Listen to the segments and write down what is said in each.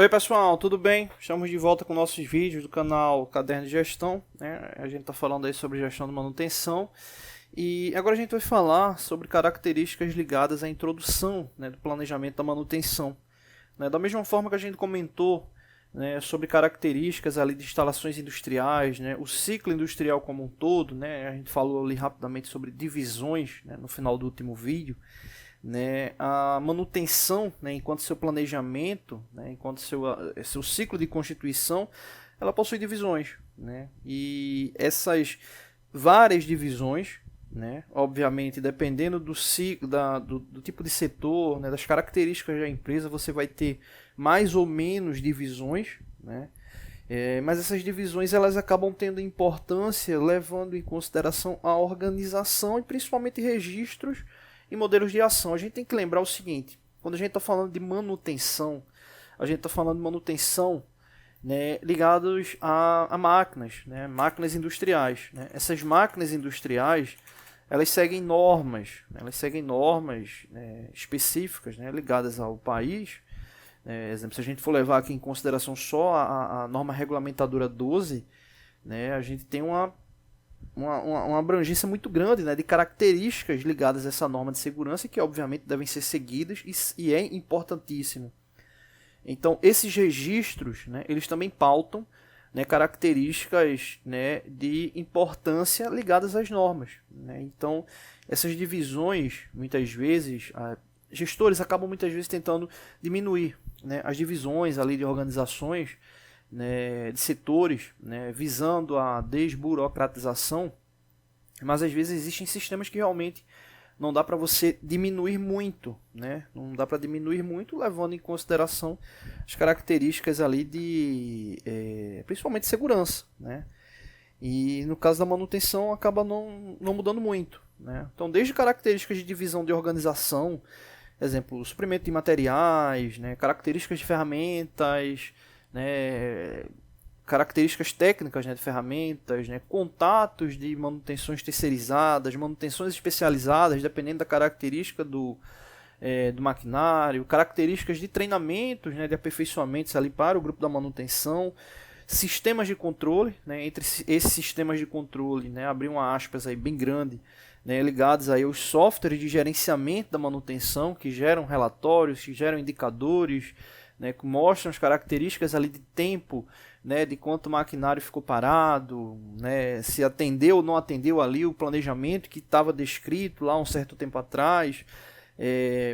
Oi pessoal, tudo bem? Estamos de volta com nossos vídeos do canal Caderno de Gestão, né? A gente está falando aí sobre gestão de manutenção e agora a gente vai falar sobre características ligadas à introdução, né, do planejamento da manutenção, né? Da mesma forma que a gente comentou, né, sobre características ali de instalações industriais, né, o ciclo industrial como um todo, né? A gente falou ali rapidamente sobre divisões, né, no final do último vídeo. Né, a manutenção, né, enquanto seu planejamento, né, enquanto seu ciclo de constituição, ela possui divisões, né, e essas várias divisões, né, obviamente dependendo do ciclo, do tipo de setor, né, das características da empresa, você vai ter mais ou menos divisões, né, mas essas divisões elas acabam tendo importância levando em consideração a organização e principalmente registros e modelos de ação. A gente tem que lembrar o seguinte: quando a gente está falando de manutenção, a gente está falando de manutenção, né, ligados a máquinas, né, máquinas industriais. Né. Essas máquinas industriais elas seguem normas, né, né, específicas, né, ligadas ao país. Exemplo, se a gente for levar aqui em consideração só a norma regulamentadora 12, né, a gente tem uma abrangência muito grande, né, de características ligadas a essa norma de segurança que obviamente devem ser seguidas e é importantíssimo. Então esses registros, né, eles também pautam, né, características, né, de importância ligadas às normas. Né? Então essas divisões, muitas vezes, gestores acabam muitas vezes tentando diminuir, né, as divisões ali de organizações, né, de setores, né, visando a desburocratização, mas às vezes existem sistemas que realmente não dá para você diminuir muito, né? Não dá para diminuir muito, levando em consideração as características ali de, principalmente segurança, né? E no caso da manutenção acaba não mudando muito, né? Então, desde características de divisão de organização, exemplo, suprimento de materiais, né, características de ferramentas, né, características técnicas, né, de ferramentas, né, contatos de manutenções terceirizadas, manutenções especializadas, dependendo da característica do maquinário, características de treinamentos, né, de aperfeiçoamentos ali para o grupo da manutenção, sistemas de controle, né, entre esses sistemas de controle, né, abrir uma aspas aí bem grande, né, ligados aí aos softwares de gerenciamento da manutenção, que geram relatórios, que geram indicadores, né, que mostram as características ali de tempo, né, de quanto o maquinário ficou parado, né, se atendeu ou não atendeu ali o planejamento que estava descrito lá um certo tempo atrás.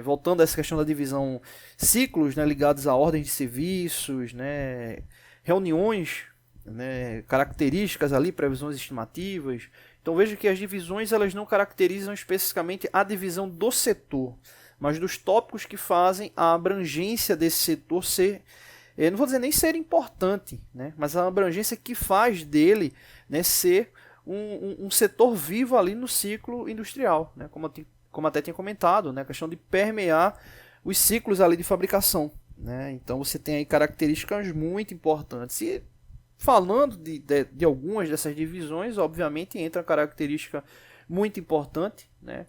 Voltando a essa questão da divisão, ciclos, né, ligados a ordens de serviços, né, reuniões, né, características ali, previsões estimativas. Então veja que as divisões elas não caracterizam especificamente a divisão do setor, mas dos tópicos que fazem a abrangência desse setor ser, não vou dizer nem ser importante, né, mas a abrangência que faz dele, né, ser um setor vivo ali no ciclo industrial, né, como até tinha comentado, né, a questão de permear os ciclos ali de fabricação. Né, então você tem aí características muito importantes. E falando de algumas dessas divisões, obviamente entra a característica muito importante, né,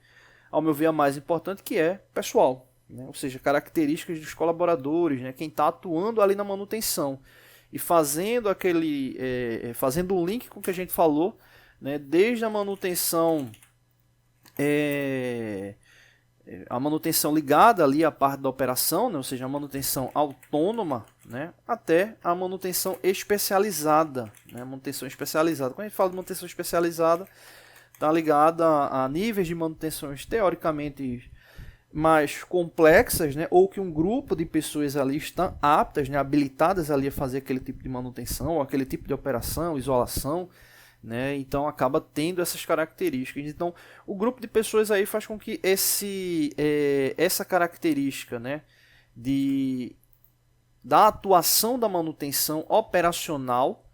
ao meu ver a mais importante, que é pessoal, né, ou seja, características dos colaboradores, né, quem está atuando ali na manutenção e fazendo fazendo um link com o que a gente falou, né, desde a manutenção a manutenção ligada ali à parte da operação, né, ou seja, a manutenção autônoma, né, até a manutenção especializada, né, manutenção especializada. Quando a gente fala de manutenção especializada, está ligada a níveis de manutenções teoricamente mais complexas, né, ou que um grupo de pessoas ali estão aptas, né, habilitadas ali a fazer aquele tipo de manutenção, ou aquele tipo de operação, isolação, né, então acaba tendo essas características. Então o grupo de pessoas aí faz com que essa característica, né, da atuação da manutenção operacional,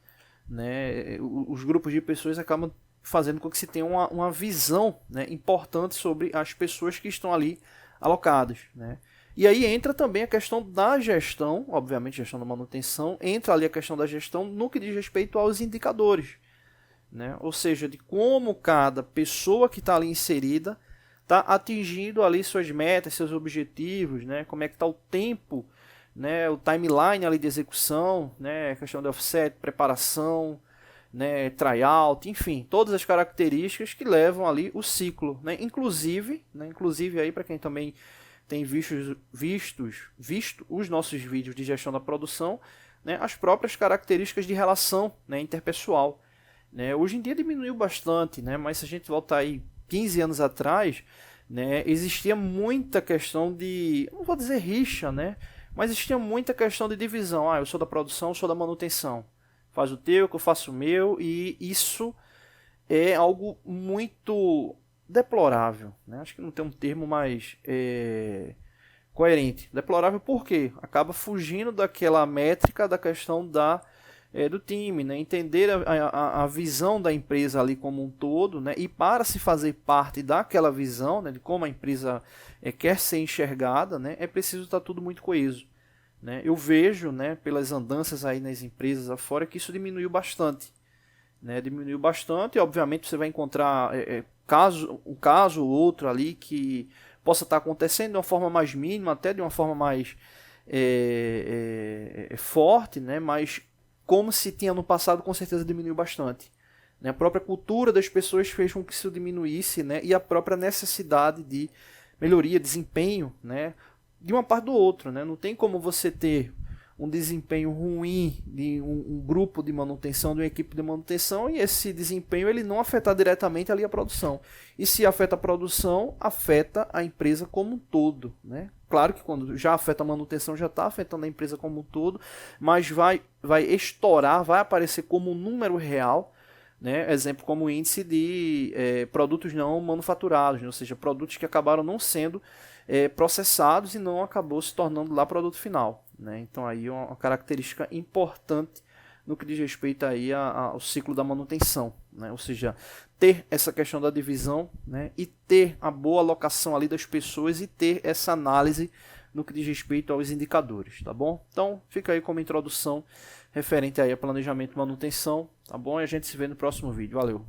né, os grupos de pessoas acabam fazendo com que se tenha uma visão, né, importante sobre as pessoas que estão ali alocadas. Né. E aí entra também a questão da gestão, obviamente gestão da manutenção, entra ali a questão da gestão no que diz respeito aos indicadores. Né? Ou seja, de como cada pessoa que está ali inserida está atingindo ali suas metas, seus objetivos, né? Como é que está o tempo né, o timeline ali de execução, né, questão de offset, preparação, né, tryout, enfim, todas as características que levam ali o ciclo, né, inclusive aí para quem também tem visto os nossos vídeos de gestão da produção, né, as próprias características de relação, né, interpessoal, né, hoje em dia diminuiu bastante, né, mas se a gente voltar aí 15 anos atrás, né, existia muita questão de, não vou dizer rixa, né, mas existia muita questão de divisão. Eu sou da produção, eu sou da manutenção. Faz o teu, que eu faço o meu, e isso é algo muito deplorável, né? Acho que não tem um termo mais coerente. Deplorável por quê? Acaba fugindo daquela métrica da questão do time, né? Entender a visão da empresa ali como um todo, né? E para se fazer parte daquela visão, né? De como a empresa quer ser enxergada, né? É preciso estar tudo muito coeso, né? Eu vejo, né, pelas andanças aí nas empresas afora que isso diminuiu bastante, né? Diminuiu bastante, e obviamente você vai encontrar um caso ou outro ali que possa estar acontecendo de uma forma mais mínima, até de uma forma mais forte, né? Mas como se tinha no passado, com certeza diminuiu bastante, né? A própria cultura das pessoas fez com que isso diminuísse, né? E a própria necessidade de melhoria, desempenho, né? De uma parte do outro, né? Não tem como você ter um desempenho ruim de um grupo de manutenção, de uma equipe de manutenção, e esse desempenho ele não afetar diretamente ali a produção. E se afeta a produção, afeta a empresa como um todo, né? Claro que quando já afeta a manutenção, já está afetando a empresa como um todo, mas vai estourar, vai aparecer como um número real, né? Exemplo como o índice de produtos não manufaturados, né? Ou seja, produtos que acabaram não sendo processados e não acabou se tornando lá produto final, né? Então aí é uma característica importante no que diz respeito aí ao ciclo da manutenção, né? Ou seja, ter essa questão da divisão, né? E ter a boa alocação ali das pessoas e ter essa análise no que diz respeito aos indicadores, tá bom? Então fica aí como introdução referente aí a planejamento e manutenção, tá bom? E a gente se vê no próximo vídeo. Valeu!